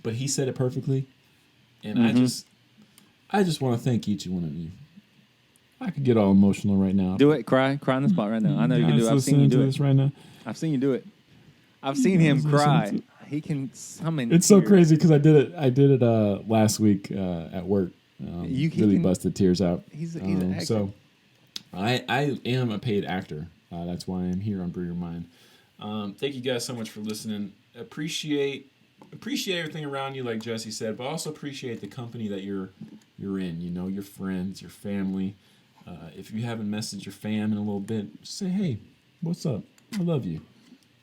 but he said it perfectly. And I just want to thank each one of you. I could get all emotional right now. Do it. Cry on the spot right now. I know you can do it. I've seen you do it. Right now. I've seen you do it. I've seen him cry. He can summon. It's so crazy because I did it last week at work. Really busted tears out. He's an actor. So I am a paid actor. That's why I'm here on Brew Your Mind. Thank you guys so much for listening. Appreciate everything around you, like Jesse said, but also appreciate the company that you're in. Your friends, your family. If you haven't messaged your fam in a little bit, just say, hey, what's up? I love you.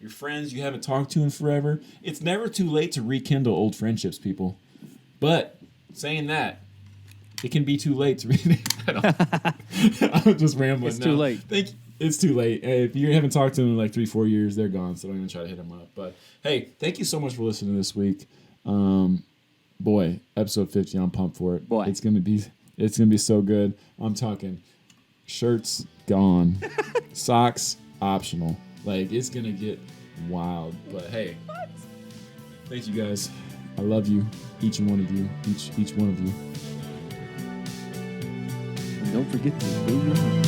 Your friends you haven't talked to in forever. It's never too late to rekindle old friendships, people. But saying that, it can be too late to I'm just rambling. It's too late. It's too late. Hey, if you haven't talked to them in like 3-4 years, they're gone. So don't even try to hit them up. But hey, thank you so much for listening this week. Boy, episode 50. I'm pumped for it. Boy, it's gonna be so good. I'm talking shirts gone, socks optional. Like, it's gonna get wild. But hey, thank you guys. I love you, each and one of you, each one of you. And don't forget to brew your mind.